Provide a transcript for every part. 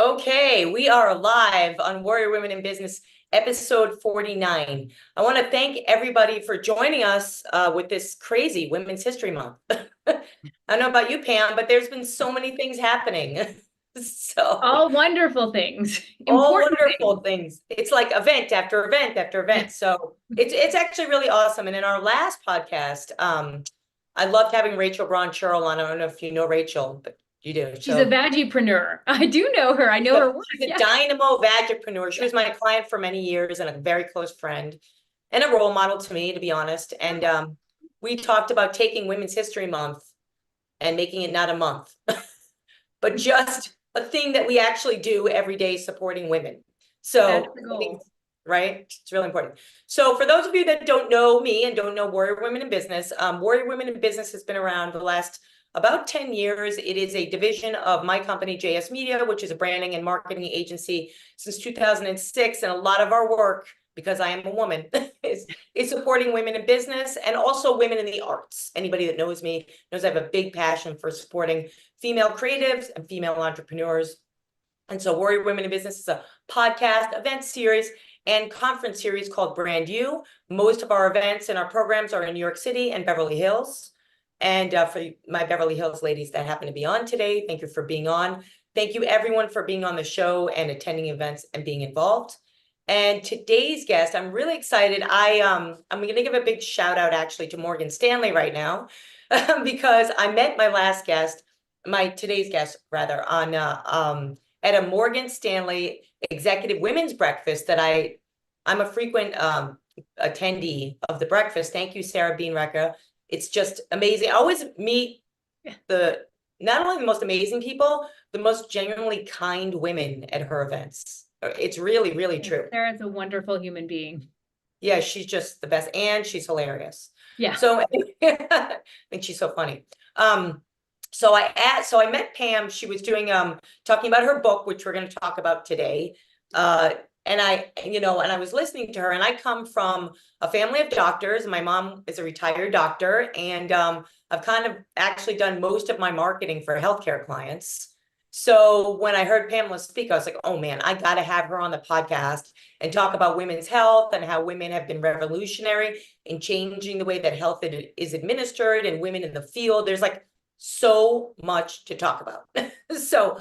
Okay, we are live on Warrior Women in Business, episode 49. I want to thank everybody for joining us with this crazy Women's History Month. I don't know about you, Pam, but there's been so many things happening. All wonderful things, All important wonderful things. It's like event after event after event. So it's actually really awesome. And in our last podcast, I loved having Rachel Braun-Churl on. I don't know if you know Rachel, but you do. She's a So veggiepreneur. I do know her. I know her work. she's a Yeah. dynamo vagipreneur. She was my client for many years and a very close friend and a role model to me, to be honest. And we talked about taking Women's History Month and making it not a month, but just a thing that we actually do every day supporting women. That's So, the goal. right? It's really important. So for those of you that don't know me and don't know Warrior Women in Business, Warrior Women in Business has been around the last about 10 years. It is a division of my company, JS Media, which is a branding and marketing agency since 2006. And a lot of our work, because I am a woman, is supporting women in business and also women in the arts. Anybody that knows me knows I have a big passion for supporting female creatives and female entrepreneurs. And so Warrior Women in Business is a podcast, event series, and conference series called Brand You. Most of our events and our programs are in New York City and Beverly Hills. And for my Beverly Hills ladies that happen to be on today, thank you for being on. Thank you everyone for being on the show and attending events and being involved. And today's guest, I'm really excited. I'm going to give a big shout out actually to Morgan Stanley right now because I met today's guest rather, on at a Morgan Stanley executive women's breakfast that I'm a frequent attendee of the breakfast. Thank you, Sarah Beanrecker. It's just amazing. I always meet not only the most amazing people, the most genuinely kind women at her events. It's really, really true. Sarah's a wonderful human being. Yeah, she's just the best, and she's hilarious. Yeah. So I think she's so funny. So I met Pam. She was doing talking about her book, which we're going to talk about today. And I was listening to her, and I come from a family of doctors. My mom is a retired doctor, and I've kind of actually done most of my marketing for healthcare clients. So when I heard Pamela speak, I was like, oh man, I got to have her on the podcast and talk about women's health and how women have been revolutionary in changing the way that health is administered and women in the field. There's like so much to talk about. So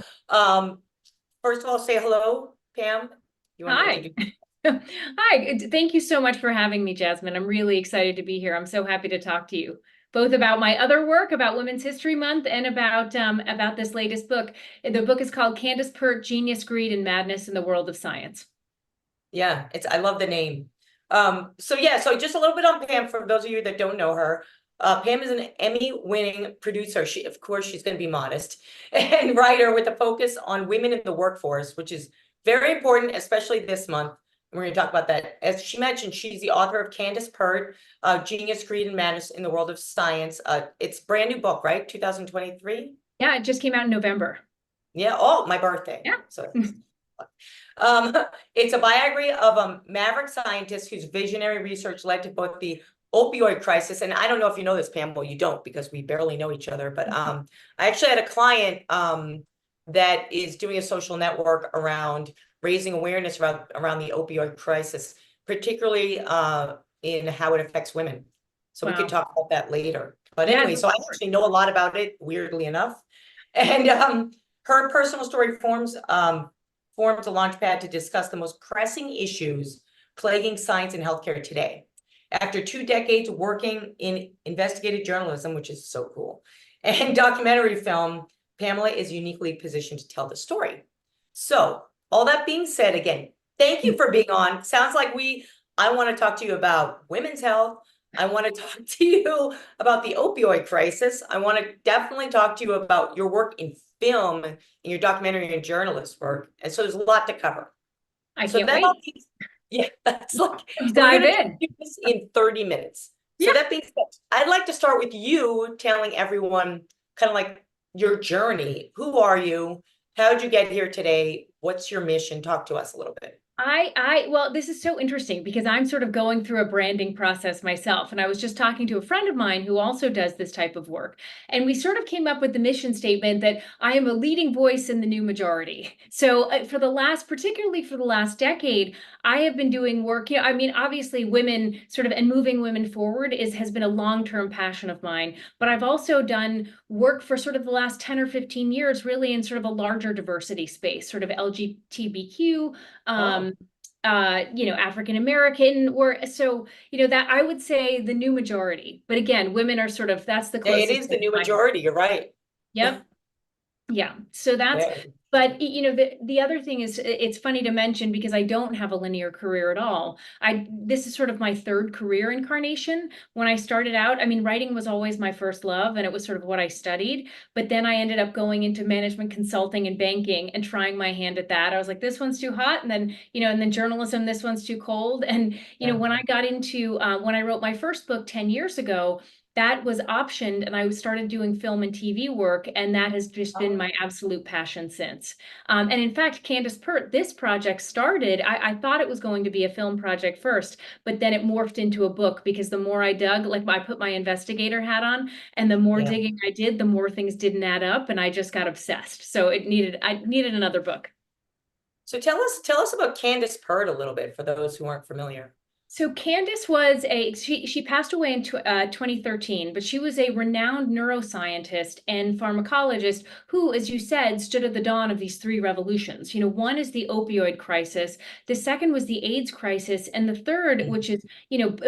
first of all, say hello, Pam. Hi. Hi. Thank you so much for having me, Jasmine. I'm really excited to be here. I'm so happy to talk to you, both about my other work, about Women's History Month, and about this latest book. The book is called CANDACE PERT, Genius, Greed, and Madness in the World of Science. Yeah, I love the name. So just a little bit on Pam for those of you that don't know her. Pam is an Emmy-winning producer. Of course, she's going to be modest, and writer with a focus on women in the workforce, which is very important, especially this month. And we're going to talk about that. As she mentioned, she's the author of CANDACE PERT, Genius, Greed, and Madness in the World of Science. It's a brand new book, right? 2023? Yeah, it just came out in November. Yeah. Oh, my birthday. Yeah. So it's a biography of a maverick scientist whose visionary research led to both the opioid crisis. And I don't know if you know this, Pam. Well, you don't because we barely know each other. But I actually had a client that is doing a social network around raising awareness around the opioid crisis, particularly in how it affects women. So we could talk about that later. But anyway, so I actually know a lot about it, weirdly enough. And her personal story forms a launchpad to discuss the most pressing issues plaguing science and healthcare today. After 2 decades working in investigative journalism, which is so cool, and documentary film, Pamela is uniquely positioned to tell the story. So all that being said, again, thank you for being on. Sounds like I want to talk to you about women's health. I want to talk to you about the opioid crisis. I want to definitely talk to you about your work in film and your documentary and journalist work. And so there's a lot to cover. I can't wait. Yeah, that's like, let's dive in. Do this in 30 minutes. So that being said, I'd like to start with you telling everyone kind of like your journey. Who are you? How did you get here today? What's your mission? Talk to us a little bit. Well, this is so interesting because I'm sort of going through a branding process myself. And I was just talking to a friend of mine who also does this type of work. And we sort of came up with the mission statement that I am a leading voice in the new majority. So particularly for the last decade, I have been doing work. I mean, obviously women sort of and moving women forward has been a long-term passion of mine. But I've also done work for sort of the last 10 or 15 years, really in sort of a larger diversity space, sort of LGBTQ, Oh, African American, or so, that I would say the new majority. But again, women are sort of, that's the yeah, it closest is the thing new I have. majority. You're right. Yep. Yeah. So that's, Very. but the other thing is it's funny to mention because I don't have a linear career at all. This is sort of my third career incarnation. When I started out, I mean, writing was always my first love and it was sort of what I studied, but then I ended up going into management consulting and banking and trying my hand at that. I was like, this one's too hot. And then journalism, this one's too cold. And, Yeah. when I got into, when I wrote my first book 10 years ago, that was optioned and I started doing film and TV work, and that has just been Oh, my absolute passion since. And in fact, Candace Pert, this project started, I thought it was going to be a film project first, but then it morphed into a book because the more I dug, like I put my investigator hat on, and the more yeah. digging I did, the more things didn't add up, and I just got obsessed. So I needed another book. So tell us about Candace Pert a little bit for those who aren't familiar. So Candace she passed away in 2013, but she was a renowned neuroscientist and pharmacologist who, as you said, stood at the dawn of these three revolutions. One is the opioid crisis, the second was the AIDS crisis, and the third, which is,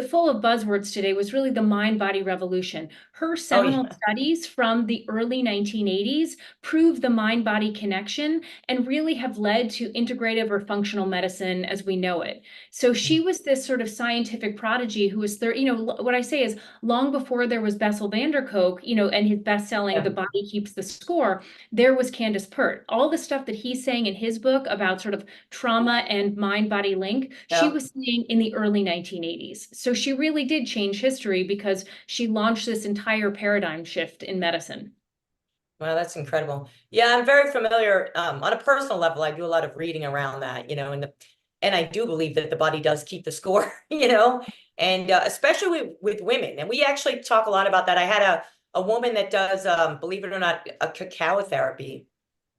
full of buzzwords today, was really the mind-body revolution. Her Oh seminal yeah. studies from the early 1980s prove the mind-body connection and really have led to integrative or functional medicine as we know it. So she was this sort of scientific prodigy who was there, what I say is long before there was Bessel van der Kolk, and his best-selling Yeah. The Body Keeps the Score, there was Candace Pert. All the stuff that he's saying in his book about sort of trauma and mind-body link, she Yeah. was saying in the early 1980s. So she really did change history because she launched this entire paradigm shift in medicine. Wow, that's incredible. Yeah, I'm very familiar. On a personal level, I do a lot of reading around that, and I do believe that the body does keep the score, and especially with women. And we actually talk a lot about that. I had a woman that does, believe it or not, a cacao therapy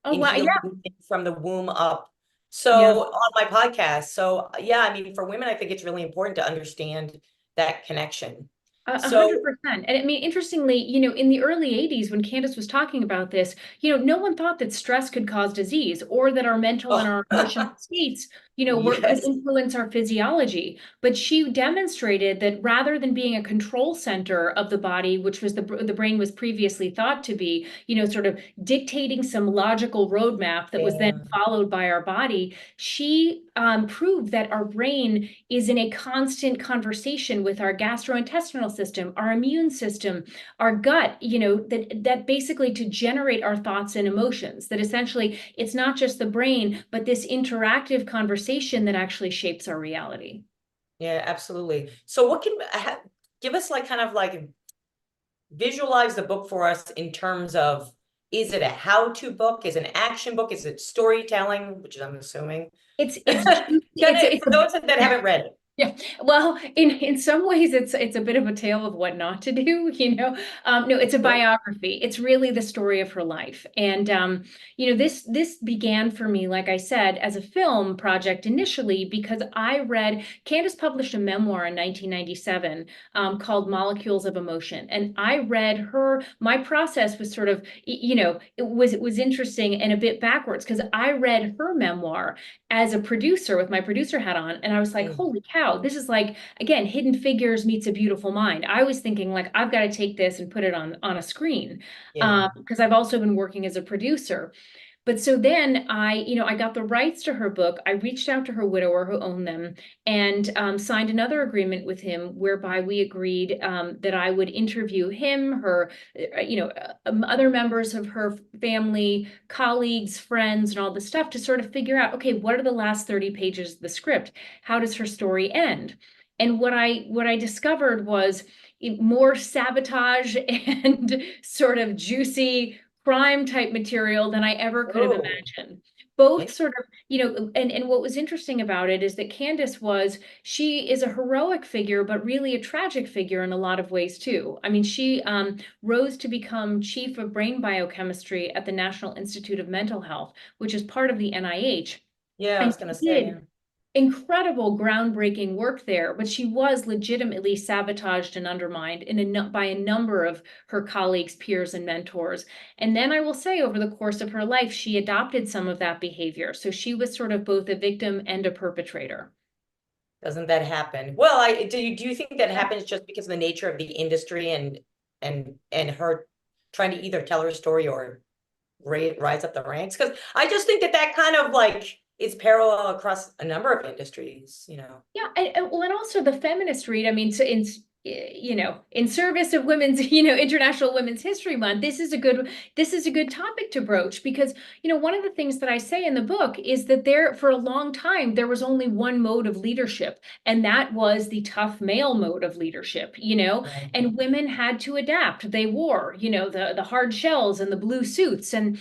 Oh, in wow. Yeah. healing women from the womb up. Yeah. So on my podcast. So yeah, I mean, for women, I think it's really important to understand that connection. A hundred So, percent. And I mean, interestingly, in the early 80s, when Candace was talking about this, no one thought that stress could cause disease or that our mental and oh, our emotional states, could yes. influence our physiology. But she demonstrated that rather than being a control center of the body, which was the brain was previously thought to be, sort of dictating some logical roadmap that was then Yeah. followed by our body, she proved that our brain is in a constant conversation with our gastrointestinal system, our immune system, our gut, that basically to generate our thoughts and emotions, that essentially it's not just the brain, but this interactive conversation that actually shapes our reality. Yeah, absolutely. So what give us like kind of like visualize the book for us in terms of, is it a how-to book? Is it an action book? Is it storytelling, which I'm assuming? It's juicy. For those that haven't read it. Yeah. Well, in some ways, it's a bit of a tale of what not to do. No, it's a Sure. biography. It's really the story of her life, and this began for me, like I said, as a film project initially because I read Candace published a memoir in 1997 called Molecules of Emotion, and I read her. My process was sort of, it was interesting and a bit backwards because I read her memoir as a producer with my producer hat on. And I was like, Mm, holy cow, this is like, again, Hidden Figures meets A Beautiful Mind. I was thinking like, I've got to take this and put it on a screen. yeah. Because I've also been working as a producer. But so then I got the rights to her book. I reached out to her widower who owned them and signed another agreement with him whereby we agreed that I would interview him, her, other members of her family, colleagues, friends, and all this stuff to sort of figure out, okay, what are the last 30 pages of the script? How does her story end? And what I discovered was more sabotage and sort of juicy crime type material than I ever could have Oh, imagined. both sort of, and what was interesting about it is that Candace she is a heroic figure, but really a tragic figure in a lot of ways too. I mean, she rose to become chief of brain biochemistry at the National Institute of Mental Health, which is part of the NIH. Yeah, I And was gonna she say, yeah. did incredible groundbreaking work there, but she was legitimately sabotaged and undermined by a number of her colleagues, peers, and mentors. And then I will say, over the course of her life, she adopted some of that behavior. So she was sort of both a victim and a perpetrator. Doesn't that happen? Well, do you think that happens just because of the nature of the industry and her trying to either tell her story or rise up the ranks? Because I just think that kind of like is parallel across a number of industries, you know. Yeah, well, and also the feminist read. I mean, so in service of women's, International Women's History Month, this is a good topic to broach because, one of the things that I say in the book is that for a long time there was only one mode of leadership, and that was the tough male mode of leadership, Right. and women had to adapt. They wore, the hard shells and the blue suits, and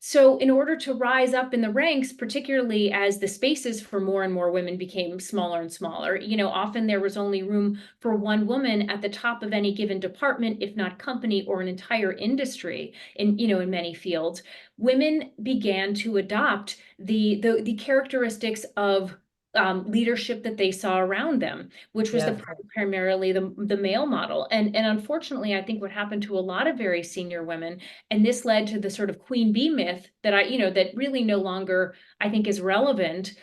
so in order to rise up in the ranks, particularly as the spaces for more and more women became smaller and smaller, often there was only room for one woman at the top of any given department, if not company or an entire industry in many fields. Women began to adopt the characteristics of leadership that they saw around them, which was Yeah. primarily the male model. And unfortunately, I think what happened to a lot of very senior women, and this led to the sort of queen bee myth that really no longer, I think, is relevant,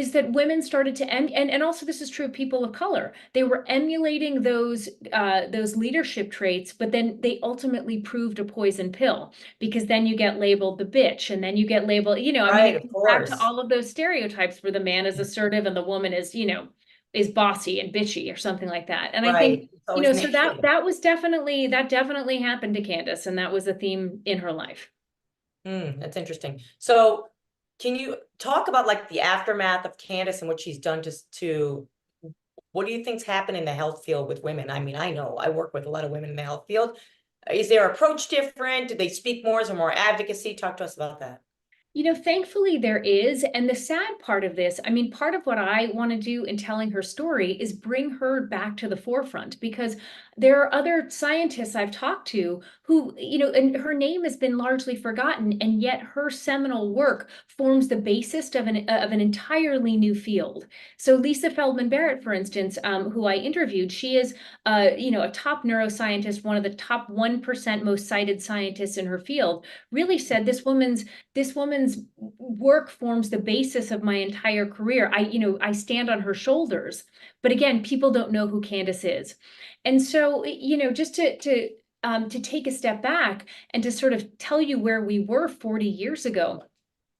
is that women started to and also this is true of people of color. They were emulating those leadership traits, but then they ultimately proved a poison pill because then you get labeled the bitch, and then you get labeled, I mean, Right, it of comes back to course. all of those stereotypes where the man is assertive and the woman is bossy and bitchy or something like that. And I think, Right. It's always so that negative. that definitely happened to Candace, and that was a theme in her life. That's interesting. So can you talk about like the aftermath of Candace and what she's done to what do you think's happened in the health field with women? I mean, I know I work with a lot of women in the health field. Is their approach different? Do they speak more? Is there more advocacy? Talk to us about that. Thankfully there is. And the sad part of this, I mean, part of what I want to do in telling her story is bring her back to the forefront because there are other scientists I've talked to who, and her name has been largely forgotten, and yet her seminal work forms the basis of an entirely new field. So Lisa Feldman Barrett, for instance, who I interviewed, she is, a top neuroscientist, one of the top 1% most cited scientists in her field, really said this woman's work forms the basis of my entire career. I stand on her shoulders. But again, people don't know who Candace is. And so, just to take a step back and to sort of tell you where we were 40 years ago.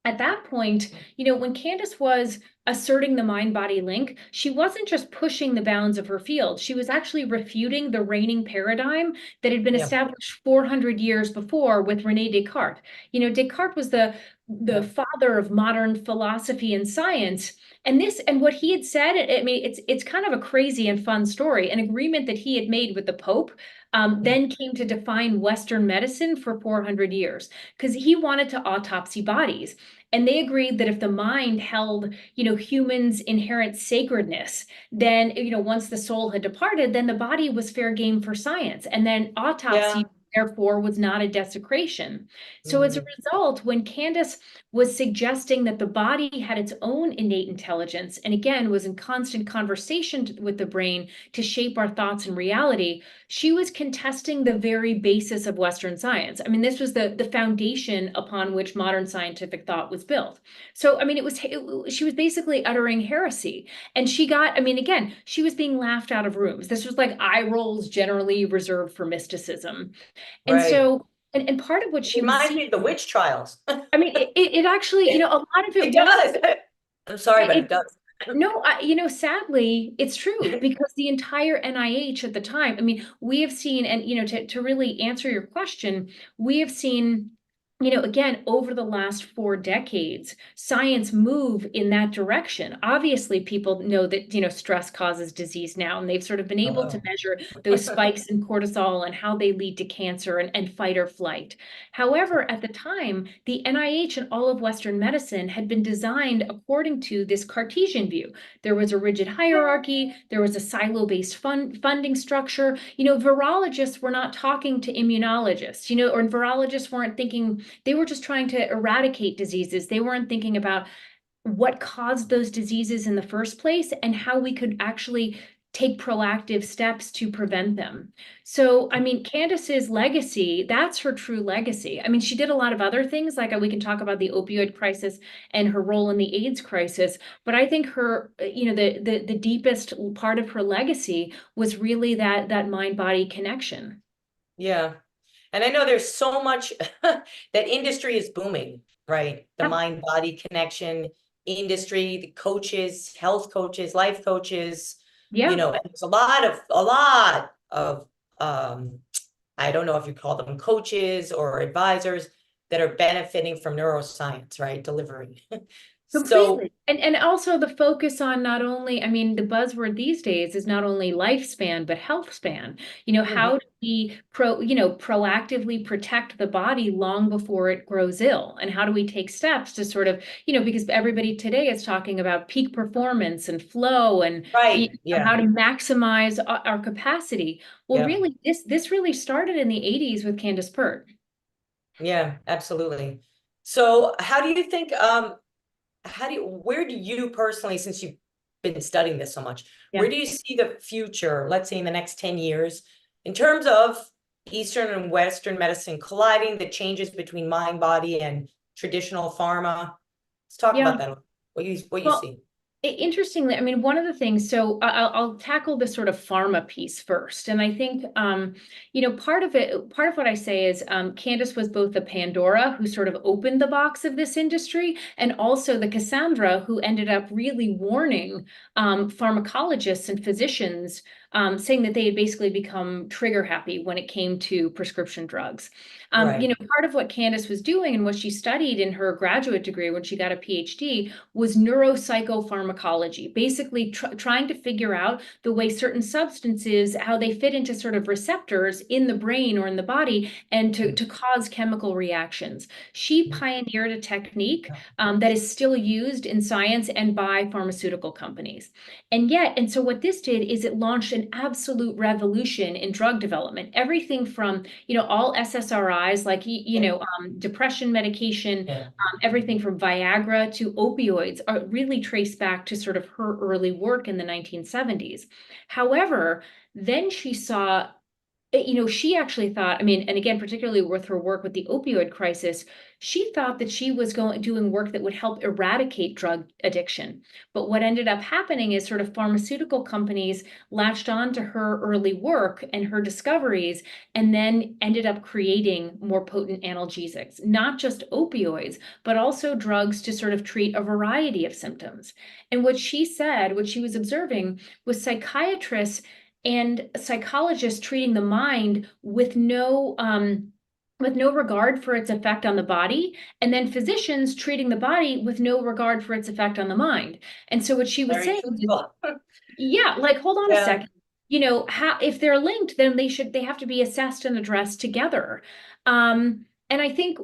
At that point, when Candace was asserting the mind-body link, she wasn't just pushing the bounds of her field. She was actually refuting the reigning paradigm that had been Yeah. established 400 years before with René Descartes. Descartes was the Yeah. father of modern philosophy and science. And what he had said, I mean, it's kind of a crazy and fun story. An agreement that he had made with the Pope then came to define Western medicine for 400 years because he wanted to autopsy bodies. And they agreed that if the mind held, humans' inherent sacredness, then, once the soul had departed, then the body was fair game for science. And then Yeah. autopsy, therefore, was not a desecration. So as a Mhm. result, when Candace was suggesting that the body had its own innate intelligence, and again, was in constant conversation with the brain to shape our thoughts and reality, she was contesting the very basis of Western science. I mean, this was the foundation upon which modern scientific thought was built. So, I mean, she was basically uttering heresy. And I mean, again, she was being laughed out of rooms. This was like eye rolls generally reserved for mysticism. And Right. so, and part of what It she was reminds me seeing, of the witch trials. I mean, it actually, a lot of it It was. does. I'm sorry, but It, it does. no, sadly, it's true because the entire NIH at the time, I mean, we have seen, and, to really answer your question, we have seen again, over the last 4 decades, science moved in that direction. Obviously, people know that, stress causes disease now, and they've sort of been able to Oh, measure those spikes in cortisol and how they lead to cancer and fight or flight. However, at the time, the NIH and all of Western medicine had been designed according to this Cartesian view. There was a rigid hierarchy, there was a silo-based funding structure. Virologists were not talking to immunologists, or virologists weren't thinking, they were just trying to eradicate diseases. They weren't thinking about what caused those diseases in the first place and how we could actually take proactive steps to prevent them. So, I mean, Candace's legacy, that's her true legacy. I mean, she did a lot of other things, like we can talk about the opioid crisis and her role in the AIDS crisis, but I think her, the deepest part of her legacy was really that mind-body connection. yeah. And I know there's so much that industry is booming, right? The Yep. mind-body connection industry, the coaches, health coaches, life coaches, Yeah. and there's a lot of I don't know if you call them coaches or advisors that are benefiting from neuroscience, right? Delivering. So, Completely. And also the focus on not only, I mean, the buzzword these days is not only lifespan, but health span. mhm, How do we proactively protect the body long before it grows ill? And how do we take steps to sort of, because everybody today is talking about peak performance and flow and right, yeah, how to maximize our capacity. Well, yeah, really, this really started in the 80s with Candace Pert. yeah, absolutely. So where do you personally, since you've been studying this so much, Yeah. where do you see the future, let's say in the next 10 years, in terms of Eastern and Western medicine colliding, the changes between mind, body, and traditional pharma? Let's talk Yeah. about that. What you Well, see. interestingly, I mean, one of the things, so I'll tackle the sort of pharma piece first. And I think, part of what I say is Candace was both the Pandora who sort of opened the box of this industry, and also the Cassandra who ended up really warning pharmacologists and physicians, saying that they had basically become trigger happy when it came to prescription drugs. Right, Part of what Candace was doing and what she studied in her graduate degree when she got a PhD was neuropsychopharmacology, basically trying to figure out the way certain substances, how they fit into sort of receptors in the brain or in the body, and to cause chemical reactions. She pioneered a technique that is still used in science and by pharmaceutical companies. And so what this did is it launched an absolute revolution in drug development. Everything from, all SSRIs, like, depression medication, yeah, everything from Viagra to opioids are really traced back to sort of her early work in the 1970s. However, then she saw, she actually thought, I mean, and again, particularly with her work with the opioid crisis, she thought that she was doing work that would help eradicate drug addiction. But what ended up happening is sort of pharmaceutical companies latched on to her early work and her discoveries, and then ended up creating more potent analgesics, not just opioids, but also drugs to sort of treat a variety of symptoms. And what she said, what she was observing, was psychiatrists and psychologists treating the mind with no regard for its effect on the body, and then physicians treating the body with no regard for its effect on the mind. And so what she was very saying is, truthful. yeah, like, hold on a Yeah, second. How, if they're linked, then they have to be assessed and addressed together. And I think,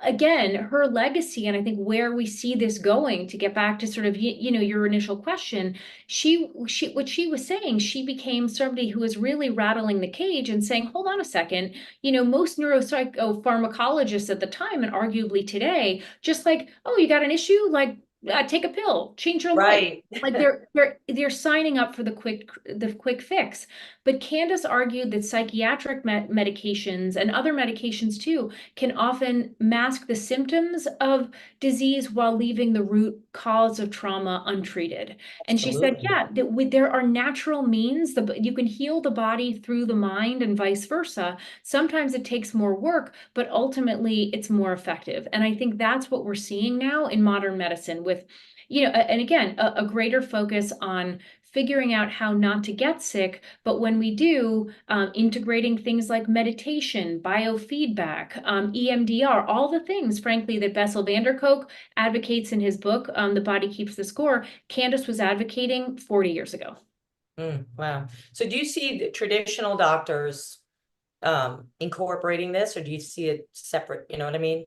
again, her legacy, and I think where we see this going, to get back to sort of, your initial question, what she was saying, she became somebody who was really rattling the cage and saying, hold on a second, most neuropsychopharmacologists at the time, and arguably today, just like, oh, you got an issue? Like, take a pill, change your life. right. Like, they're signing up for the quick fix. But Candace argued that psychiatric medications and other medications too can often mask the symptoms of disease while leaving the root cause of trauma untreated. And she said, Absolutely. yeah, there are natural means that you can heal the body through the mind and vice versa. Sometimes it takes more work, but ultimately it's more effective. And I think that's what we're seeing now in modern medicine with, and again, a greater focus on figuring out how not to get sick, but when we do, integrating things like meditation, biofeedback, EMDR, all the things, frankly, that Bessel van der Kolk advocates in his book, The Body Keeps the Score, Candace was advocating 40 years ago. Wow. So do you see the traditional doctors incorporating this, or do you see it separate? You know what I mean?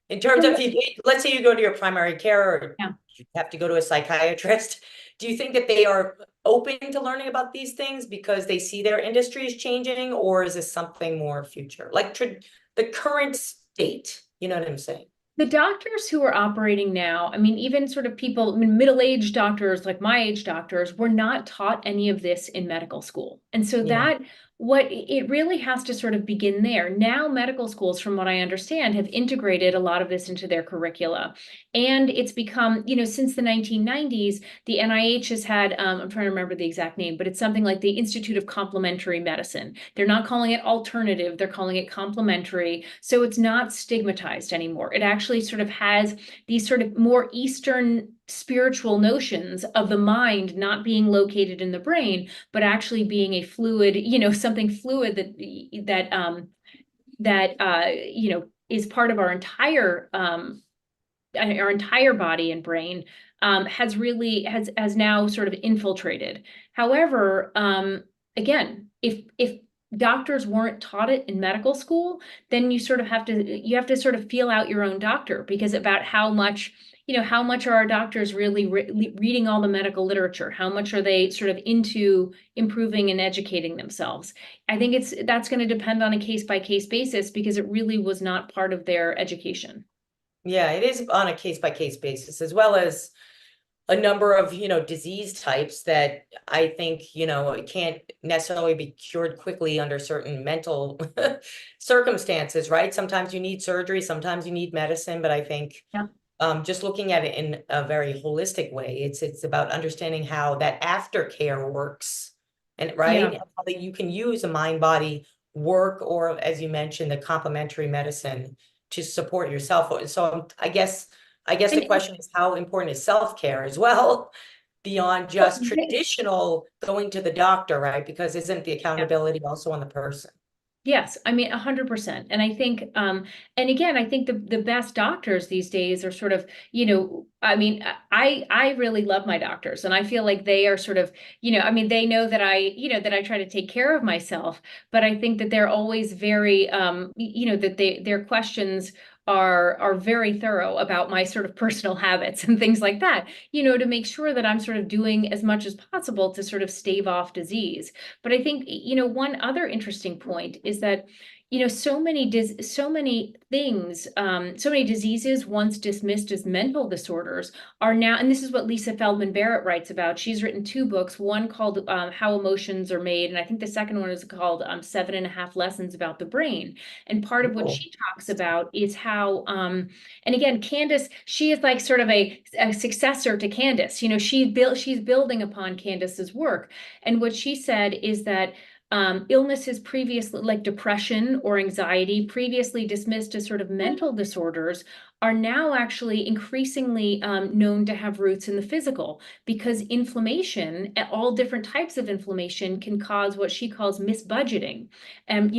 In terms of, let's say you go to your primary care, or Yeah. you have to go to a psychiatrist, do you think that they are open to learning about these things because they see their industry is changing, or is this something more future, like the current state? You know what I'm saying? The doctors who are operating now, I mean, even sort of people, I mean, middle-aged doctors, like my age doctors, were not taught any of this in medical school. And so Yeah. what it really has to sort of begin there. Now, medical schools, from what I understand, have integrated a lot of this into their curricula. And it's become, since the 1990s, the NIH has had, I'm trying to remember the exact name, but it's something like the Institute of Complementary Medicine. They're not calling it alternative, they're calling it complementary. So it's not stigmatized anymore. It actually sort of has these sort of more Eastern spiritual notions of the mind not being located in the brain, but actually being a fluid, something fluid that is part of our entire body and brain, has now sort of infiltrated. However, again, if doctors weren't taught it in medical school, then you have to sort of feel out your own doctor, because about how much are our doctors really reading all the medical literature? How much are they sort of into improving and educating themselves? I think that's going to depend on a case-by-case basis, because it really was not part of their education. Yeah, it is on a case-by-case basis, as well as a number of, disease types that I think, it can't necessarily be cured quickly under certain mental circumstances, right? Sometimes you need surgery, sometimes you need medicine, but I think Yeah. just looking at it in a very holistic way, it's about understanding how that aftercare works, and right, Yeah. and how that you can use a mind-body work, or as you mentioned, the complementary medicine to support yourself. So I guess the And question is, how important is self-care as well, beyond just traditional going to the doctor, right? Because isn't the accountability also on the person? Yes, I mean, 100%. And I think, and again, I think the best doctors these days are sort of, I mean, I really love my doctors, and I feel like they are sort of, I mean, they know that I try to take care of myself, but I think that they're always very, that their questions are very thorough about my sort of personal habits and things like that, to make sure that I'm sort of doing as much as possible to sort of stave off disease. But I think, one other interesting point is that, so many things, so many diseases once dismissed as mental disorders are now, and this is what Lisa Feldman Barrett writes about. She's written two books, one called How Emotions Are Made, and I think the second one is called 7.5 Lessons About the Brain. And part of what Cool. she talks about is how, and again, Candace, she is like sort of a successor to Candace. She's building upon Candace's work. And what she said is that illnesses previously, like depression or anxiety, previously dismissed as sort of mental disorders, are now actually increasingly known to have roots in the physical, because inflammation, all different types of inflammation, can cause what she calls misbudgeting, and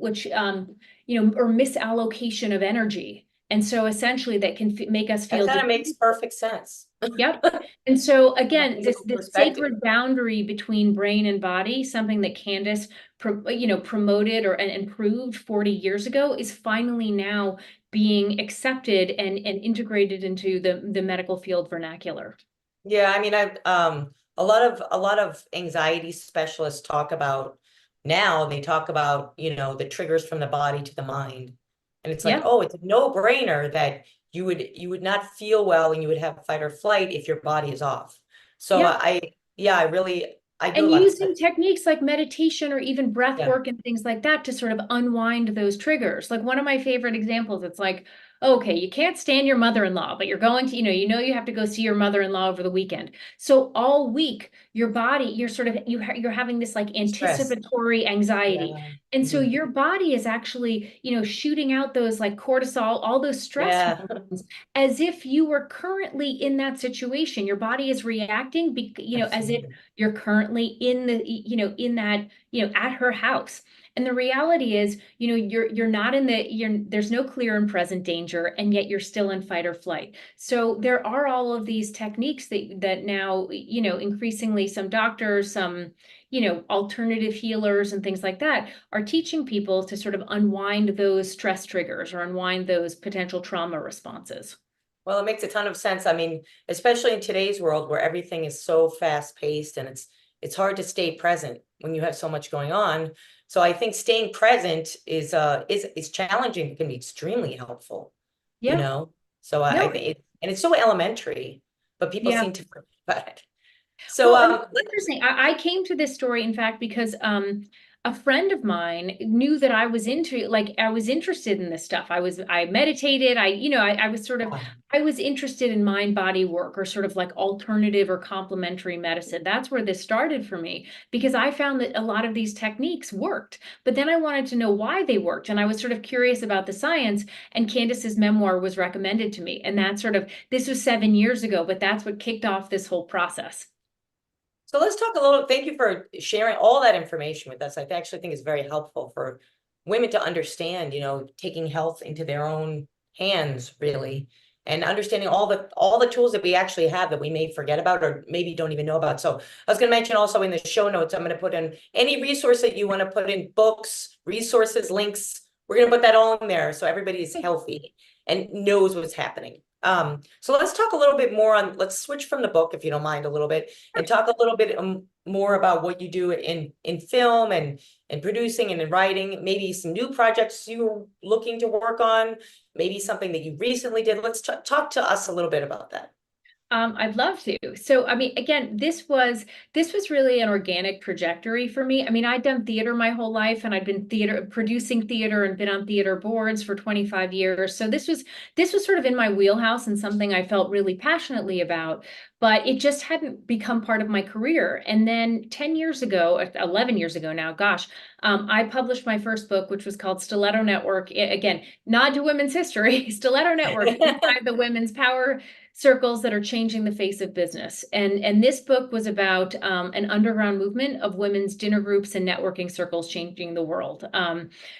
which or misallocation of energy. And so essentially that can make us That feel kind of makes perfect sense. Yep. And so From a again, this physical perspective. sacred boundary between brain and body, something that Candace promoted and improved 40 years ago, is finally now being accepted and integrated into the medical field vernacular. Yeah, I mean, a lot of anxiety specialists talk about now, they talk about, the triggers from the body to the mind. And it's like, Yeah. oh, it's a no-brainer that you would not feel well, and you would have fight or flight if your body is off. So Yeah. I do a And lot of using stuff. techniques like meditation or even breath Yeah. work and things like that to sort of unwind those triggers. Like one of my favorite examples, it's like, okay, you can't stand your mother-in-law, but you're going to, you have to go see your mother-in-law over the weekend. So all week, your body, you're sort of, you're having this like Stress. anticipatory anxiety. Yeah. And so Mhm. your body is actually, shooting out those like cortisol, all those stress Yeah. hormones, as if you were currently in that situation. Your body is reacting, as if Absolutely. you're currently in the, in that, at her house. And the reality is, you're not in there's no clear and present danger, and yet you're still in fight or flight. So there are all of these techniques that now, increasingly some doctors, some, alternative healers and things like that are teaching people to sort of unwind those stress triggers or unwind those potential trauma responses. Well, it makes a ton of sense. I mean, especially in today's world where everything is so fast paced and it's hard to stay present when you have so much going on. So I think staying present is challenging. It can be extremely helpful, you Yeah. know? So I No, think and it's so elementary, but people yeah. seem to forget about it. So Well, and it's interesting. I came to this story, in fact, because a friend of mine knew that I was like, I was interested in this stuff. I meditated. I was sort of, wow. I was interested in mind body work, or sort of like alternative or complementary medicine. That's where this started for me, because I found that a lot of these techniques worked. But then I wanted to know why they worked. And I was sort of curious about the science, and Candace's memoir was recommended to me. And that sort of, this was 7 years ago, but that's what kicked off this whole process. So let's talk a little, thank you for sharing all that information with us. I actually think it's very helpful for women to understand, taking health into their own hands, really, and understanding all the tools that we actually have that we may forget about or maybe don't even know about. So I was going to mention also in the show notes, I'm going to put in any resource that you want to put in, books, resources, links. We're going to put that all in there so everybody is healthy and knows what's happening. So let's talk a little bit more let's switch from the book, if you don't mind, a little bit, and talk a little bit more about what you do in film and producing and in writing, maybe some new projects you're looking to work on, maybe something that you recently did. Let's talk to us a little bit about that. I'd love to. So, I mean, again, this was really an organic trajectory for me. I mean, I'd done theater my whole life, and I'd been producing theater and been on theater boards for 25 years. So this was sort of in my wheelhouse and something I felt really passionately about, but it just hadn't become part of my career. And then 10 years ago, 11 years ago now, gosh, I published my first book, which was called Stiletto Network. Again, nod to women's history. Stiletto Network, inside the women's power circles that are changing the face of business. And this book was about an underground movement of women's dinner groups and networking circles changing the world.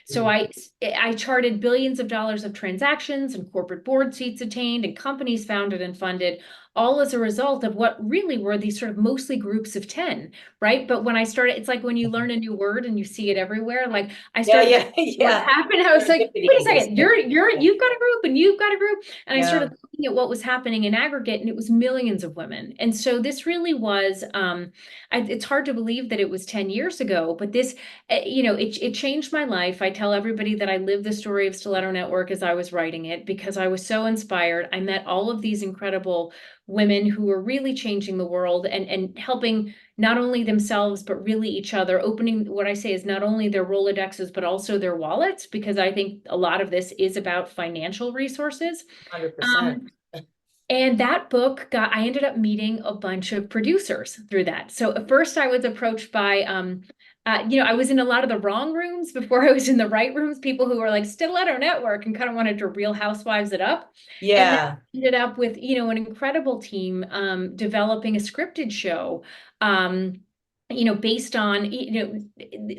So I charted billions of dollars of transactions and corporate board seats attained and companies founded and funded, all as a result of what really were these sort of mostly groups of 10, right? But when I started, it's like when you learn a new word and you see it everywhere. Like I Yeah, started yeah, what yeah. happened. I was like, Serendipity wait a is second, you've got a group and you've got a group. And I yeah. started looking at what was happening in aggregate, and it was millions of women. And so this really was, it's hard to believe that it was 10 years ago, but this, it changed my life. I tell everybody that I lived the story of Stiletto Network as I was writing it, because I was so inspired. I met all of these incredible women who were really changing the world and helping not only themselves, but really each other, opening what I say is not only their Rolodexes, but also their wallets, because I think a lot of this is about financial resources. 100%. Um, and that book I ended up meeting a bunch of producers through that. So at first I was approached by, I was in a lot of the wrong rooms before I was in the right rooms, people who were like Stiletto Network and kind of wanted to Real Housewives it up. And then Yeah. ended up with, an incredible team developing a scripted show. Um, based on,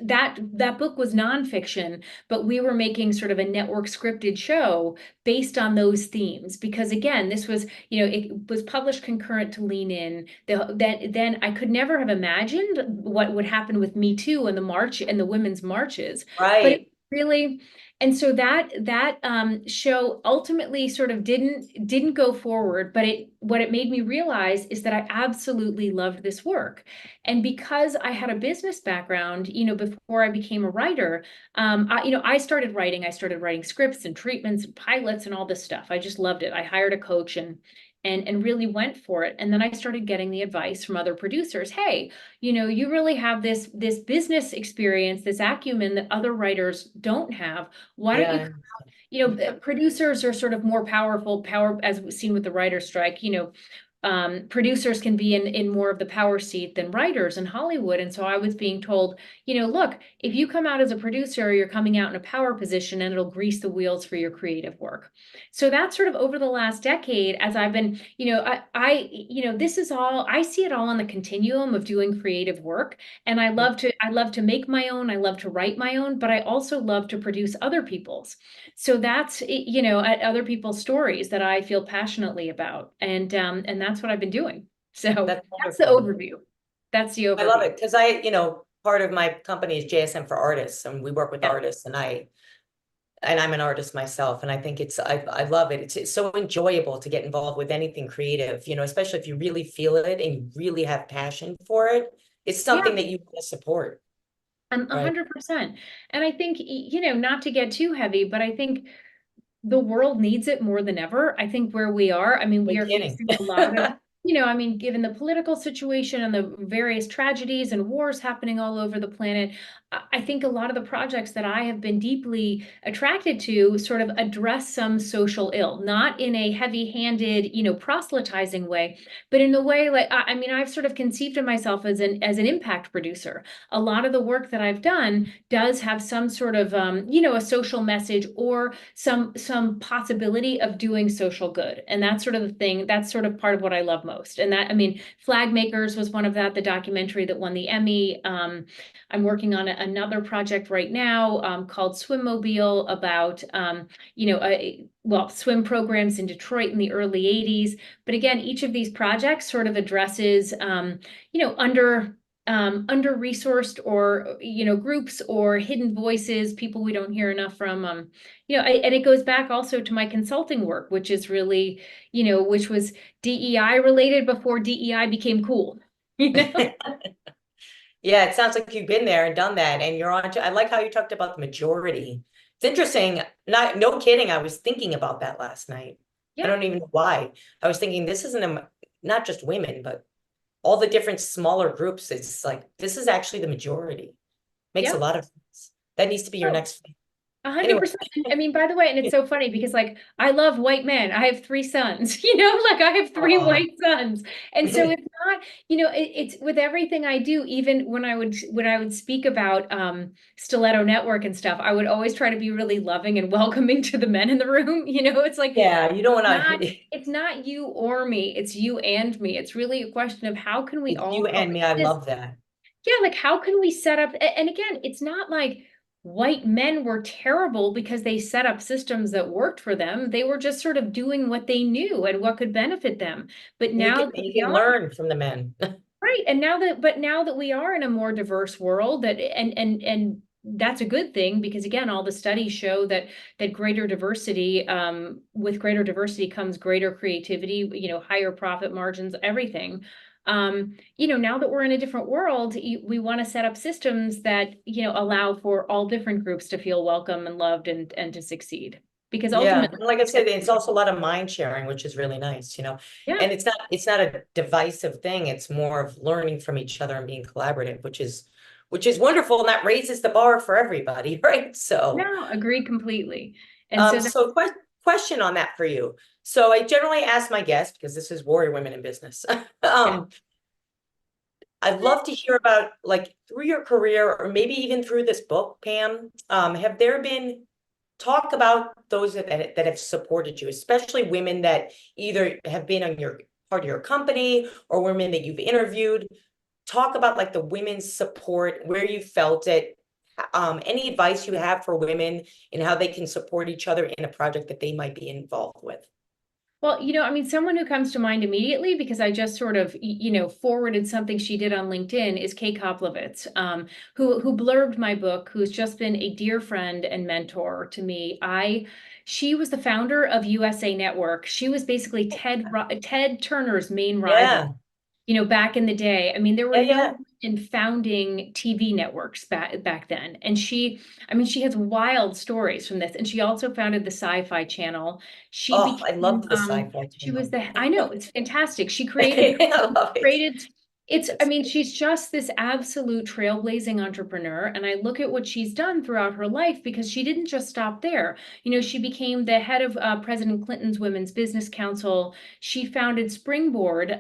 that book was nonfiction, but we were making sort of a network scripted show based on those themes. Because again, this was, it was published concurrent to Lean In. Then I could never have imagined what would happen with Me Too and the march and the women's marches. But it Right. really, and so that show ultimately sort of didn't go forward. But what it made me realize is that I absolutely loved this work. And because I had a business background, before I became a writer, I started writing. I started writing scripts and treatments and pilots and all this stuff. I just loved it. I hired a coach, and really went for it. And then I started getting the advice from other producers. Hey, you really have this business experience, this acumen that other writers don't have. Why don't Yeah. producers are sort of more power, as we've seen with the writer's strike, producers can be in more of the power seat than writers in Hollywood. And so I was being told, look, if you come out as a producer, you're coming out in a power position and it'll grease the wheels for your creative work. So that's sort of over the last decade, as I've been, this is all, I see it all on the continuum of doing creative work. And I love to make my own, I love to write my own, but I also love to produce other people's. So that's, other people's stories that I feel passionately about. And that's what I've been doing. So that's the wonderful. overview. That's the overview. I love it because part of my company is JSM for artists, and we work with artists, and I'm an artist myself, and I think I love it. It's so enjoyable to get involved with anything creative, especially if you really feel it and you really have passion for it. It's something that you want to support. 100%. And I think, not to get too heavy, but I think the world needs it more than ever. I think where we are, I mean, we are facing a lot of, given the political situation and the various tragedies and wars happening all over the planet, I think a lot of the projects that I have been deeply attracted to sort of address some social ill, not in a heavy-handed, proselytizing way, but in the way I've sort of conceived of myself as an impact producer. A lot of the work that I've done does have some sort of, a social message or some possibility of doing social good. And that's sort of the thing, that's sort of part of what I love most. And Flag Makers was one of the documentary that won the Emmy. I'm working on another project right now called Swimmobile about, swim programs in Detroit in the early 80s. But again, each of these projects sort of addresses, under-resourced or, groups or hidden voices, people we don't hear enough from. And it goes back also to my consulting work, which is really, which was DEI related before DEI became cool. Yeah, it sounds like you've been there and done that, and you're on to, I like how you talked about the majority. It's interesting, no kidding, I was thinking about that last night. I don't even know why. I was thinking this isn't not just women, but all the different smaller groups. It's like, this is actually the majority. Makes a lot of sense. That needs to be your next 100%. I mean, by the way, and it's so funny because I love white men. I have 3 sons, I have 3 white sons. And so it's not, it's with everything I do, even when I would speak about Stiletto Network and stuff, I would always try to be really loving and welcoming to the men in the room. It's like, yeah, you don't want to, it's not you or me, it's you and me. It's really a question of how can we all, you and me, I love that. Yeah, like how can we set up, and again, it's not like white men were terrible because they set up systems that worked for them. They were just sort of doing what they knew and what could benefit them. But now you can learn from the men. Right. And now that we are in a more diverse world, and that's a good thing, because again, all the studies show that greater diversity, with greater diversity comes greater creativity, higher profit margins, everything. Now that we're in a different world, we want to set up systems that, allow for all different groups to feel welcome and loved and to succeed. Because ultimately, like I said, it's also a lot of mind sharing, which is really nice, and it's not a divisive thing. It's more of learning from each other and being collaborative, which is wonderful. And that raises the bar for everybody, right? So no, agree completely. And so question on that for you. So I generally ask my guests, because this is Warrior Women in Business. I'd love to hear about, like, through your career, or maybe even through this book, Pam, have there been talk about those that have supported you, especially women that either have been on your part of your company or women that you've interviewed. Talk about like the women's support, where you felt it, any advice you have for women and how they can support each other in a project that they might be involved with. Well, someone who comes to mind immediately, because I just sort of, forwarded something she did on LinkedIn, is Kay Koplovitz, who blurbed my book, who's just been a dear friend and mentor to me. She was the founder of USA Network. She was basically Ted Turner's main rival. back in the day. I mean, there were Yeah, no yeah. in founding TV networks back then. And I mean, she has wild stories from this. And she also founded the Sci-Fi Channel. She Oh, I became, love the sci-fi she was channel. I know, it's fantastic. She I love it. created, I mean, she's just this absolute trailblazing entrepreneur. And I look at what she's done throughout her life because she didn't just stop there. She became the head of President Clinton's Women's Business Council. She founded Springboard,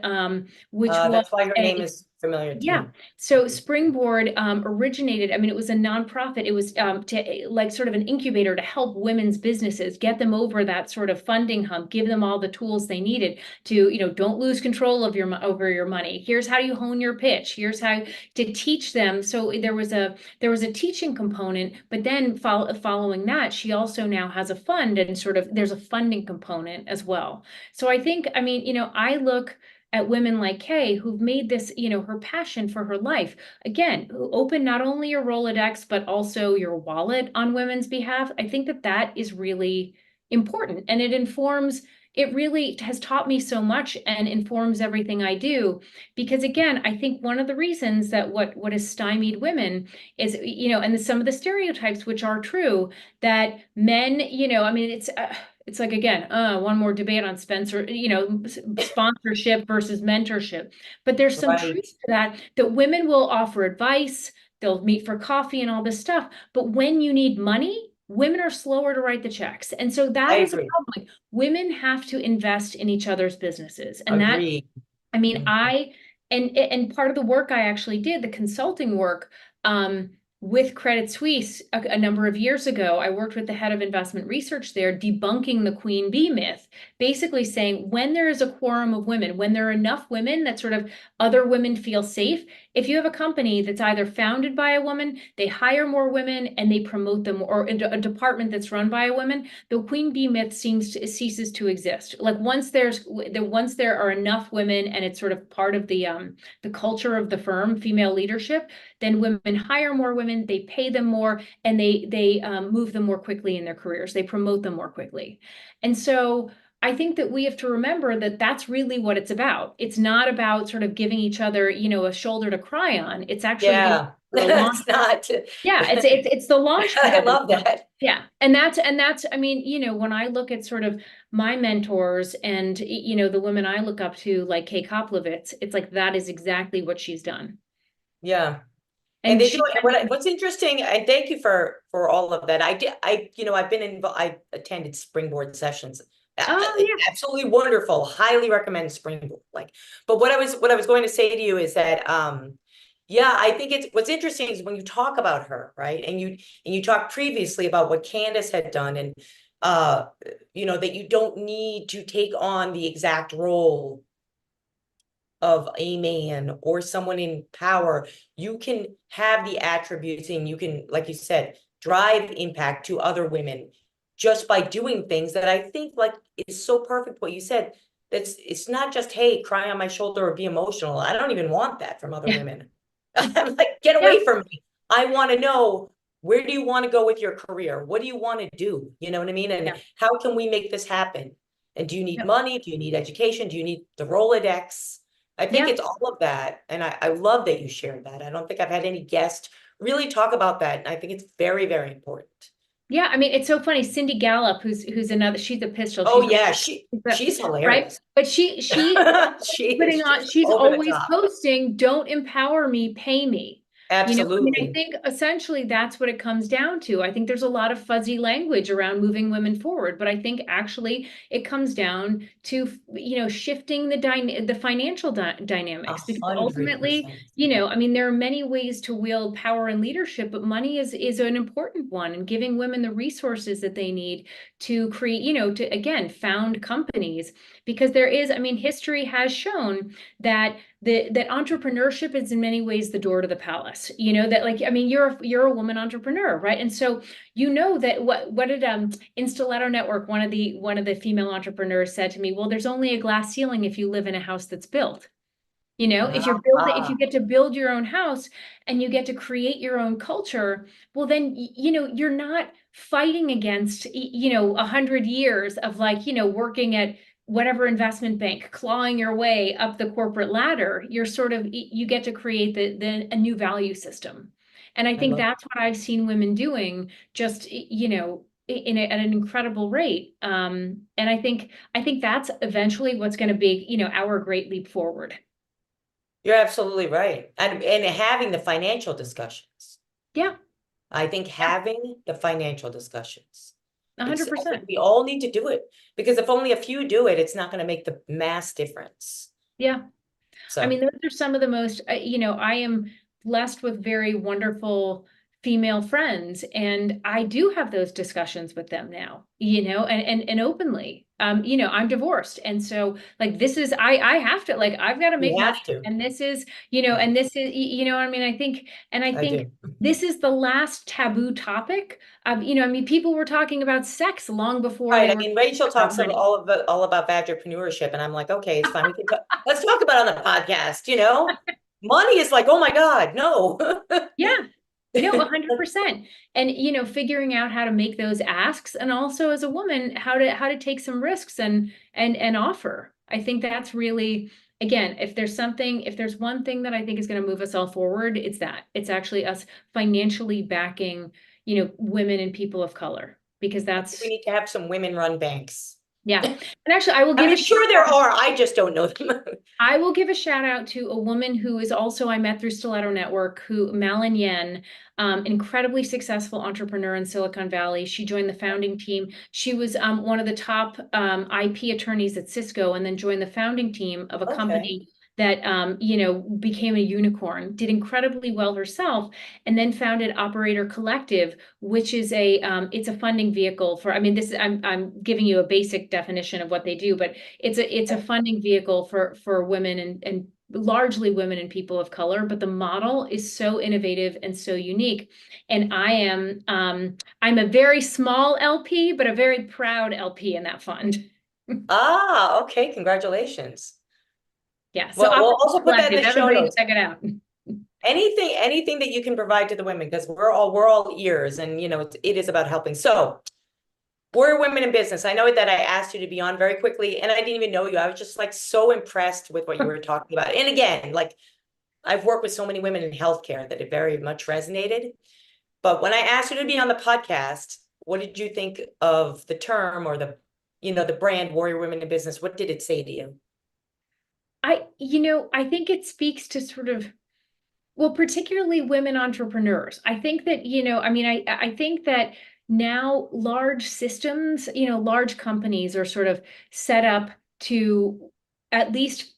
which was That's why her name a is familiar to yeah. me. So Springboard originated, I mean, it was a nonprofit. It was to like sort of an incubator to help women's businesses, get them over that sort of funding hump, give them all the tools they needed to, don't lose control of over your money. Here's how you hone your pitch. Here's how to teach them. So there was a teaching component, but then following that, she also now has a fund and sort of there's a funding component as well. So I think, I mean, I look at women like Kay who've made this, her passion for her life. Again, who open not only your Rolodex, but also your wallet on women's behalf. I think that that is really important. And it really has taught me so much and informs everything I do. Because again, I think one of the reasons that what has stymied women is, and some of the stereotypes, which are true, that men, I mean, it's like, again, one more debate on sponsorship versus mentorship. But there's some truth Right. to that women will offer advice, they'll meet for coffee and all this stuff. But when you need money, women are slower to write the checks. And so I that is a agree. problem. Like, women have to invest in each other's businesses. And that, Agree. I mean, Mhm. and part of the work I actually did, the consulting work, with Credit Suisse a number of years ago, I worked with the head of investment research there, debunking the queen bee myth, basically saying when there is a quorum of women, when there are enough women that sort of other women feel safe, if you have a company that's either founded by a woman, they hire more women and they promote them, or a department that's run by a woman, the queen bee myth ceases to exist. Like once there are enough women and it's sort of part of the culture of the firm, female leadership, then women hire more women, they pay them more, and they move them more quickly in their careers. They promote them more quickly. And so I think that we have to remember that that's really what it's about. It's not about sort of giving each other, a shoulder to cry on. It's actually Yeah. the launch. It's not. Yeah, it's the launch I pad. love that. Yeah. And that's, I mean, when I look at sort of my mentors and, the women I look up to, like Kay Koplovitz, it's like that is exactly what she's done. Yeah. And And they do she, it. What's interesting, and thank you for all of that. I've been involved. I attended Springboard sessions. oh yeah. Absolutely wonderful. Highly recommend Springboard. But what I was going to say to you is that, yeah, I think what's interesting is when you talk about her, right? And you talked previously about what Candace had done, and uh, that you don't need to take on the exact role of a man or someone in power. You can have the attributes and you can, like you said, drive impact to other women just by doing things that I think is so perfect what you said. It's not just, hey, cry on my shoulder or be emotional. I don't even want that from other women. I'm like, get Yeah. away from me. I want to know, where do you want to go with your career? What do you want to do? You know what I mean? And Yeah. how can we make this happen? And do you need Yeah. money? Do you need education? Do you need the Rolodex? I think Yeah. it's all of that. And I love that you shared that. I don't think I've had any guest really talk about that. And I think it's very, very important. Yeah, I mean, it's so funny. Cindy Gallup, who's another, she's a pistol. Oh She's yeah, the, she's right. hilarious. But she She putting is on, just she's over the always top. posting, don't empower me, pay me. I mean, I Absolutely. think essentially that's what it comes down to. I think there's a lot of fuzzy language around moving women forward, but I think actually it comes down to, shifting the financial dynamics, because ultimately, 100%. I mean, there are many ways to wield power and leadership, but money is an important one, and giving women the resources that they need to create, to again, found companies, because there is, I mean, history has shown that that entrepreneurship is in many ways the door to the palace. That, like, I mean, you're a woman entrepreneur, right? And so that what did in Stiletto Network, one of the female entrepreneurs said to me, well, there's only a glass ceiling if you live in a house that's built. If you get to build your own house and you get to create your own culture, well, then, you're not fighting against, 100 years of, like, working at whatever investment bank, clawing your way up the corporate ladder, you're sort of, you get to create a new value system. And I think that's what I've seen women doing, just, at an incredible rate. And I think that's eventually what's going to be, our great leap forward. You're absolutely right. And having the financial discussions. Yeah. I think having the financial discussions. 100%. We all need to do it, because if only a few do it, it's not going to make the mass difference. Yeah. So I mean, those are some of the most, I am blessed with very wonderful female friends, and I do have those discussions with them now, and openly. I'm divorced, and so like this is I have to, like, I've got to make you money, have to. and this is, and this is, I mean, I think I do. this is the last taboo topic. I mean, people were talking about sex long before Right. they I were mean, Rachel talking talks about money. all about entrepreneurship, and I'm like, okay, it's fine. We can let's talk about it on the podcast. Money is like, oh my God, no. Yeah. No, 100%. And, figuring out how to make those asks, and also as a woman, how to take some risks and offer. I think that's really, again, if there's one thing that I think is going to move us all forward, it's that. It's actually us financially backing, women and people of color, because We that's, need to have some women-run banks. yeah. And actually, I will I give mean, sure there are. I just don't know them. I will give a shout out to a woman who is also, I met through Stiletto Network, Malin Yen, incredibly successful entrepreneur in Silicon Valley. She joined the founding team. She was one of the top IP attorneys at Cisco, and then joined the founding team of a company that became a unicorn, did incredibly well herself, and then founded Operator Collective, which is it's a funding vehicle for, I mean, this is, I'm giving you a basic definition of what they do, but it's a funding vehicle for women and largely women and people of color, but the model is so innovative and so unique. And I'm a very small LP, but a very proud LP in that fund. Okay. Congratulations. Yeah. So Well, we'll also put that in Collective, the show everybody notes. check it out. Anything that you can provide to the women, because we're all ears, and it is about helping. So we're women in business. I know that I asked you to be on very quickly, and I didn't even know you. I was just like so impressed with what you were talking about. And again, like, I've worked with so many women in healthcare that it very much resonated. But when I asked you to be on the podcast, what did you think of the term, or the brand Warrior Women in Business? What did it say to you? I think it speaks to sort of, well, particularly women entrepreneurs. I think that, I mean, I think that now large systems, large companies are sort of set up to at least,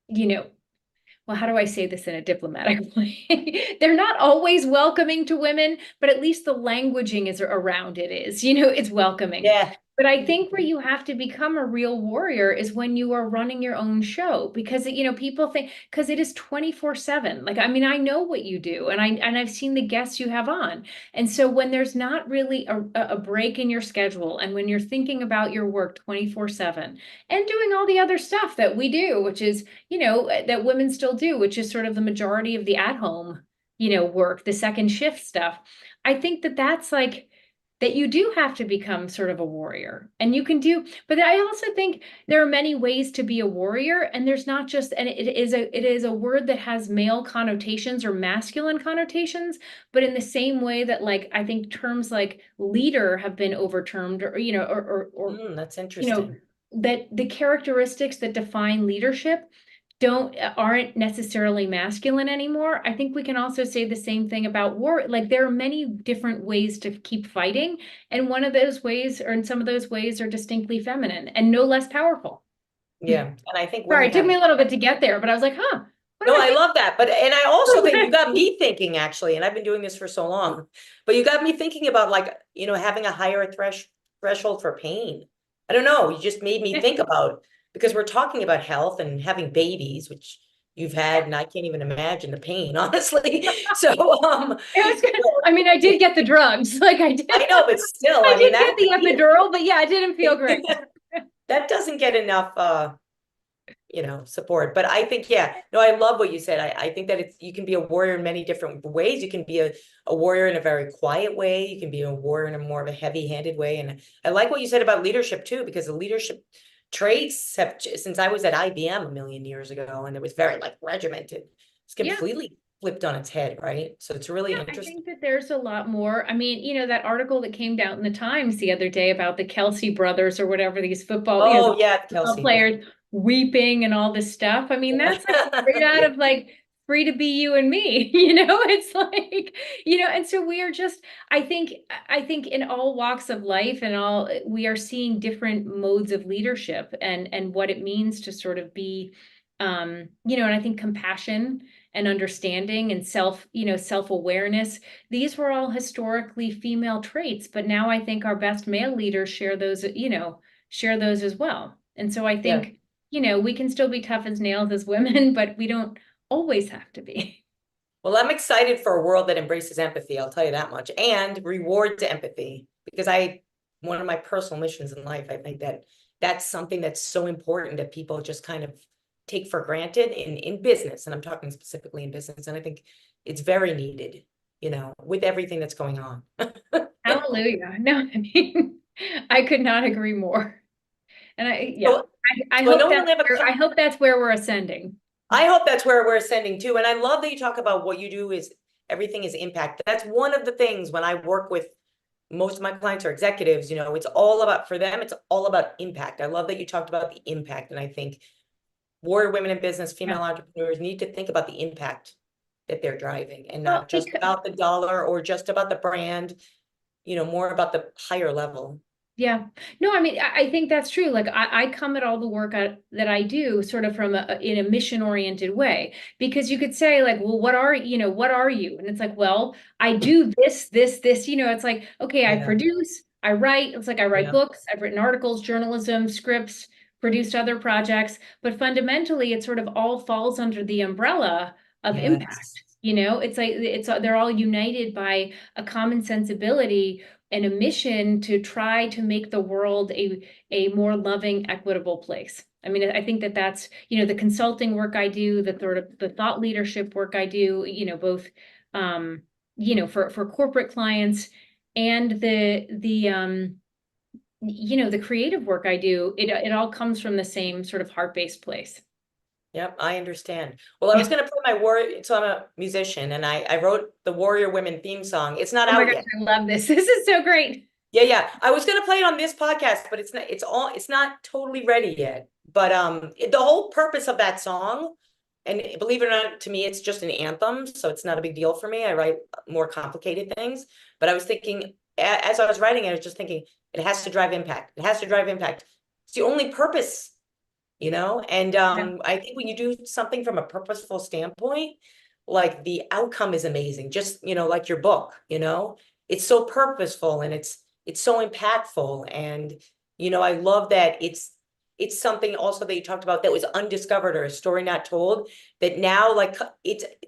well, how do I say this in a diplomatic way? They're not always welcoming to women, but at least the languaging is around it is, it's welcoming. Yeah. But I think where you have to become a real warrior is when you are running your own show, because people think, because it is 24/7. Like, I mean, I know what you do, and I've seen the guests you have on. And so when there's not really a break in your schedule, and when you're thinking about your work 24/7 and doing all the other stuff that we do, which is, that women still do, which is sort of the majority of the at-home, work, the second shift stuff. I think that that's like, that you do have to become sort of a warrior, and you can do, but I also think there are many ways to be a warrior, and there's not just, and it is a word that has male connotations or masculine connotations, but in the same way that, like, I think terms like leader have been overtermed, or That's interesting. that the characteristics that define leadership aren't necessarily masculine anymore. I think we can also say the same thing about war. Like, there are many different ways to keep fighting, and one of those ways, or in some of those ways, are distinctly feminine and no less powerful. Yeah. And I think Sorry, women it took have. me a little bit to get there, but I was like, No, I love that. And I also think you got me thinking, actually, and I've been doing this for so long, but you got me thinking about, like, having a higher threshold for pain. I don't know. You just made me think about, because we're talking about health and having babies, which you've had, and I can't even imagine the pain, honestly. So, I mean, I did get the drugs. Like, I did. I know, but still, I I mean, did get the epidural, but yeah, it didn't feel great. that doesn't get enough support. But I think, yeah, no, I love what you said. I think that you can be a warrior in many different ways. You can be a warrior in a very quiet way. You can be a warrior in a more of a heavy-handed way. And I like what you said about leadership too, because the leadership traits have, since I was at IBM a million years ago, and it was very like regimented. It's Yeah. completely flipped on its head, right? So it's really Yeah, I interesting. think that there's a lot more. I mean, that article that came out in the Times the other day about the Kelsey brothers or whatever, these football, Oh the yeah, football Kelsey. players weeping and all this stuff. I mean, that's like straight out of like Free to Be You and Me, it's like, and so we are just, I think in all walks of life and all, we are seeing different modes of leadership and what it means to sort of be, and I think compassion and understanding and self-awareness. These were all historically female traits, but now I think our best male leaders share those as well. And so I Yeah. think, we can still be tough as nails as women, but we don't always have to be. Well, I'm excited for a world that embraces empathy, I'll tell you that much, and rewards empathy, because one of my personal missions in life, I think that that's something that's so important that people just kind of take for granted in business. And I'm talking specifically in business. And I think it's very needed, with everything that's going on. Hallelujah. No, I mean, I could not agree more. And So, I so I hope know we only have I hope that's where we're ascending. I hope that's where we're ascending to. And I love that you talk about what you do is everything is impact. That's one of the things when I work with most of my clients are executives, it's all about, for them, it's all about impact. I love that you talked about the impact. And I think warrior women in business, female Yeah. entrepreneurs need to think about the impact that they're driving and Well, not just about the dollar or just about the brand, more about the higher level. yeah. No, I mean, I think that's true. Like I come at all the work that I do sort of from in a mission oriented way, because you could say like, well, what are you? And it's like, well, I do this, it's like, okay, I Yeah, produce, I write, it's like I write yeah, books, I've written articles, journalism, scripts, produced other projects, but fundamentally it sort of all falls under the umbrella of yes. impact. It's like they're all united by a common sensibility and a mission to try to make the world a more loving, equitable place. I mean, I think that's, the consulting work I do, the sort of the thought leadership work I do, both, for corporate clients and the creative work I do, it all comes from the same sort of heart-based place. Yep, I understand. Well, I was going to play my warrior. So I'm a musician and I wrote the Warrior Women theme song. It's not Oh my out gosh, yet. I love this. This is so great. Yeah, yeah. I was gonna play it on this podcast, but it's not totally ready yet. But the whole purpose of that song, and believe it or not, to me, it's just an anthem, so it's not a big deal for me. I write more complicated things. But I was thinking, as I was writing, I was just thinking, it has to drive impact. It has to drive impact. It's the only purpose, And Yeah. I think when you do something from a purposeful standpoint, like the outcome is amazing. Just, like your book, it's so purposeful and it's so impactful. And, I love that it's something also that you talked about that was undiscovered or a story not told, that now like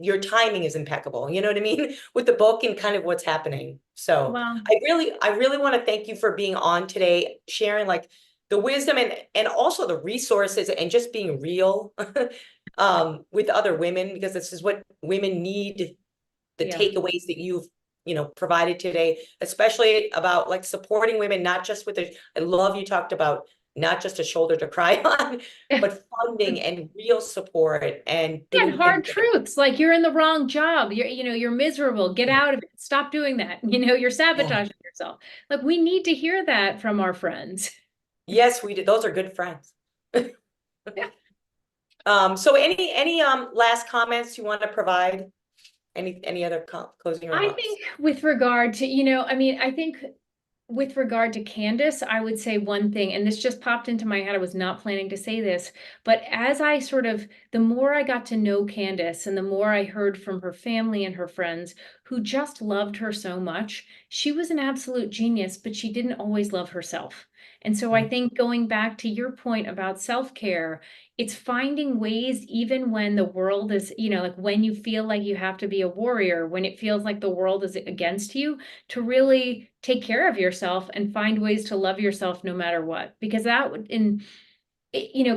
your timing is impeccable. You know what I mean? With the book and kind of what's happening. So Well, I really want to thank you for being on today, sharing like the wisdom and also the resources and just being real with other women, because this is what women need, the yeah. takeaways that you've provided today, especially about like supporting women, not just with I love you talked about not just a shoulder to cry on, but funding and real support and And doing hard things. truths like you're in the wrong job, you're miserable, get out of it, stop doing that, you're Yeah. sabotaging yourself. Like we need to hear that from our friends. Yes, we did. Those are good friends. Yeah. So any last comments you want to provide? Any other closing I remarks? think with regard to, I think with regard to Candace, I would say one thing, and this just popped into my head. I was not planning to say this, but as the more I got to know Candace and the more I heard from her family and her friends who just loved her so much, she was an absolute genius, but she didn't always love herself. And so I think going back to your point about self-care, it's finding ways, even when the world is, like when you feel like you have to be a warrior, when it feels like the world is against you, to really take care of yourself and find ways to love yourself no matter what. Because that would,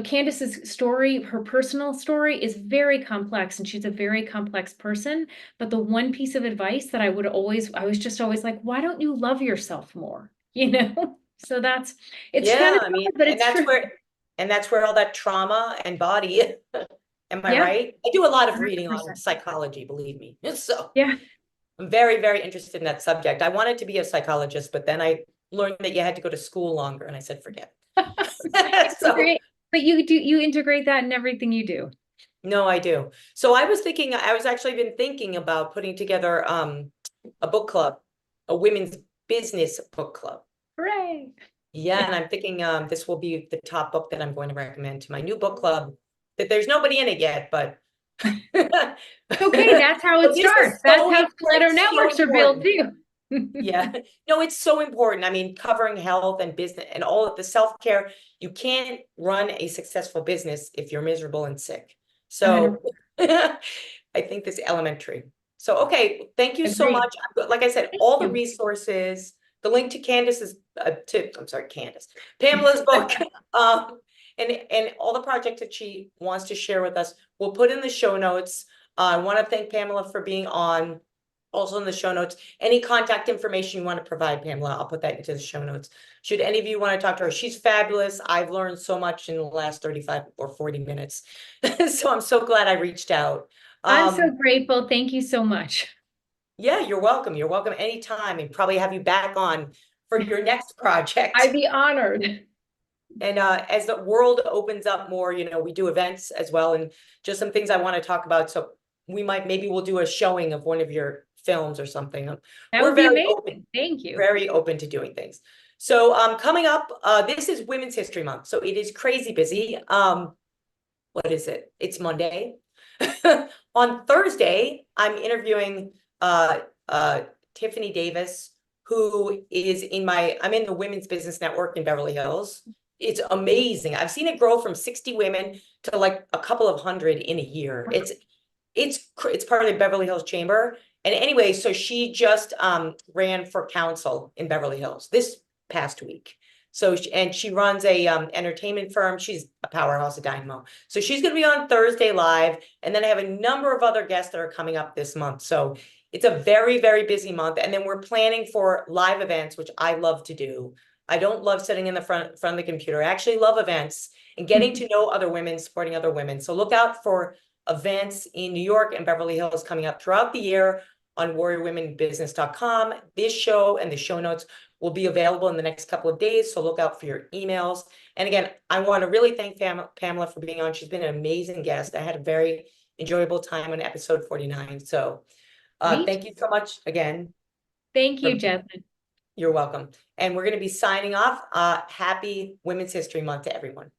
Candace's story, her personal story is very complex and she's a very complex person. But the one piece of advice that I was just always like, why don't you love yourself more? So it's kind Yeah, of I mean, hard, but and it's that's true. And that's where all that trauma and body, am I Yeah, right? I do a lot of reading on 100%. psychology, believe me. So Yeah. I'm very, very interested in that subject. I wanted to be a psychologist, but then I learned that you had to go to school longer, and I said, forget. So Great. But you integrate that in everything you do. no, I do. So I was thinking, I was actually been thinking about putting together a book club, a women's business book club. Hooray. Yeah, and I'm thinking this will be the top book that I'm going to recommend to my new book club. That there's nobody in it yet, but Okay, that's how it but this is starts. That's how stiletto it's so networks are built important. too. Yeah, no, it's so important. I mean, covering health and business and all of the self-care. You can't run a successful business if you're miserable and sick. 100%. So I think this is elementary. So, okay, thank you so Agreed. much. Like I said, Thank all the you. resources, the link to Candace's, I'm sorry, Pamela's book, and all the projects that she wants to share with us, we'll put in the show notes. I want to thank Pamela for being on. Also in the show notes, any contact information you want to provide, Pamela, I'll put that into the show notes. Should any of you want to talk to her, she's fabulous. I've learned so much in the last 35 or 40 minutes. So I'm so glad I reached out. I'm so grateful. Thank you so much. Yeah, you're welcome. You're welcome anytime, and probably have you back on for your next project. I'd be honored. And as the world opens up more, we do events as well, and just some things I want to talk about. So maybe we'll do a showing of one of your films or something. That We're would be very amazing. open, Thank you. very open to doing things. So coming up, this is Women's History Month, so it is crazy busy. What is it? It's Monday. On Thursday, I'm interviewing Tiffany Davis, who is I'm in the Women's Business Network in Beverly Hills. It's amazing. I've seen it grow from 60 women to like a couple of hundred in a year. It's part of the Beverly Hills Chamber. And anyway, so she just ran for council in Beverly Hills this past week. So she runs a entertainment firm. She's a powerhouse, a dynamo. So she's going to be on Thursday live, and then I have a number of other guests that are coming up this month. So it's a very, very busy month, and then we're planning for live events, which I love to do. I don't love sitting in the front of the computer. I actually love events and getting to know other women, supporting other women. So look out for events in New York and Beverly Hills coming up throughout the year on warriorwomenbusiness.com. This show and the show notes will be available in the next couple of days, so look out for your emails. And again, I want to really thank Pamela for being on. She's been an amazing guest. I had a very enjoyable time on episode 49. So thank you so much again. Thank you, Jasmine. You're welcome. And we're going to be signing off. Happy Women's History Month to everyone.